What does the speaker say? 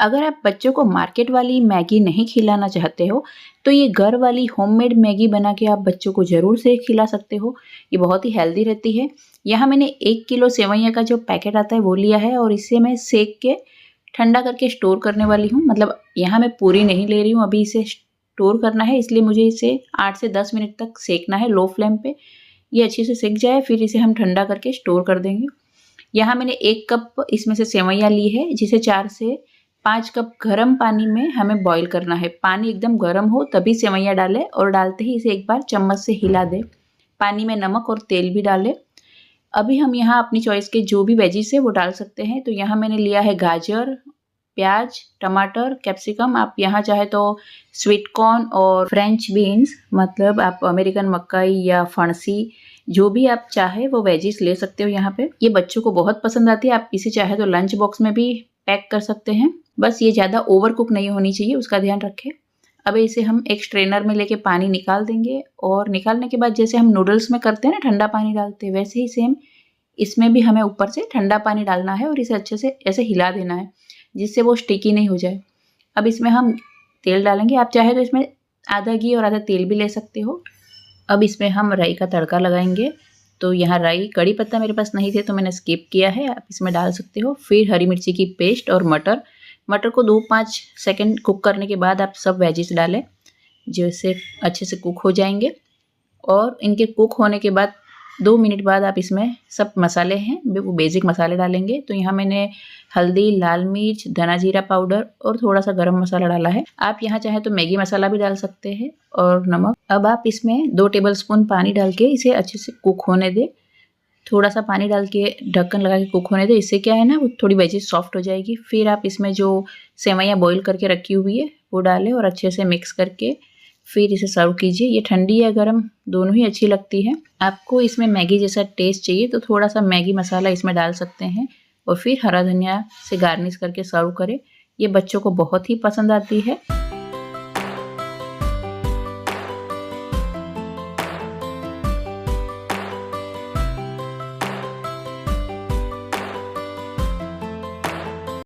अगर आप बच्चों को मार्केट वाली मैगी नहीं खिलाना चाहते हो तो ये घर वाली होममेड मैगी बना के आप बच्चों को ज़रूर से खिला सकते हो। ये बहुत ही हेल्दी रहती है। यहाँ मैंने 1 किलो सेवइयाँ का जो पैकेट आता है वो लिया है और इसे मैं सेक के ठंडा करके स्टोर करने वाली हूँ। मतलब यहाँ मैं पूरी नहीं ले रही हूँ, अभी इसे स्टोर करना है, इसलिए मुझे इसे 8 से 10 मिनट तक सेकना है लो फ्लेम पे। ये अच्छे से सेक जाए फिर इसे हम ठंडा करके स्टोर कर देंगे। यहाँ मैंने 1 कप इसमें से सेवइयाँ ली है, जिसे 4 से 5 कप गर्म पानी में हमें बॉईल करना है। पानी एकदम गर्म हो तभी सेवइयाँ डालें और डालते ही इसे एक बार चम्मच से हिला दें। पानी में नमक और तेल भी डालें। अभी हम यहाँ अपनी चॉइस के जो भी वेजिस है वो डाल सकते हैं। तो यहाँ मैंने लिया है गाजर, प्याज, टमाटर, कैप्सिकम। आप यहाँ चाहे तो स्वीट कॉर्न और फ्रेंच बीन्स, मतलब आप अमेरिकन मक्कई या फणसी, जो भी आप चाहे वो वेजिस ले सकते हो यहाँ पे। ये बच्चों को बहुत पसंद आती है। आप इसे चाहे तो लंच बॉक्स में भी पैक कर सकते हैं। बस ये ज़्यादा ओवर कुक नहीं होनी चाहिए, उसका ध्यान रखें। अब इसे हम एक स्ट्रेनर में लेके पानी निकाल देंगे और निकालने के बाद जैसे हम नूडल्स में करते हैं ना, ठंडा पानी डालते हैं, वैसे ही सेम इसमें भी हमें ऊपर से ठंडा पानी डालना है और इसे अच्छे से ऐसे हिला देना है जिससे वो स्टिकी नहीं हो जाए। अब इसमें हम तेल डालेंगे। आप चाहे तो इसमें आधा घी और आधा तेल भी ले सकते हो। अब इसमें हम राई का तड़का लगाएंगे। तो यहाँ राई, कड़ी पत्ता मेरे पास नहीं थे तो मैंने स्किप किया है, आप इसमें डाल सकते हो। फिर हरी मिर्ची की पेस्ट और मटर को 2-5 सेकंड कुक करने के बाद आप सब वेजिस डालें, जिससे अच्छे से कुक हो जाएंगे। और इनके कुक होने के बाद 2 मिनट बाद आप इसमें सब मसाले हैं वो बेसिक मसाले डालेंगे। तो यहाँ मैंने हल्दी, लाल मिर्च, धना जीरा पाउडर और थोड़ा सा गरम मसाला डाला है। आप यहाँ चाहे तो मैगी मसाला भी डाल सकते हैं और नमक। अब आप इसमें 2 टेबलस्पून पानी डाल के इसे अच्छे से कुक होने दें। थोड़ा सा पानी डाल के ढक्कन लगा के कुक होने दें। इससे क्या है ना, वो थोड़ी वेजिस सॉफ्ट हो जाएगी। फिर आप इसमें जो सेवइयाँ बॉईल करके रखी हुई है वो डालें और अच्छे से मिक्स करके फिर इसे सर्व कीजिए। ये ठंडी या गर्म दोनों ही अच्छी लगती है। आपको इसमें मैगी जैसा टेस्ट चाहिए तो थोड़ा सा मैगी मसाला इसमें डाल सकते हैं और फिर हरा धनिया से गार्निश करके सर्व करें। ये बच्चों को बहुत ही पसंद आती है।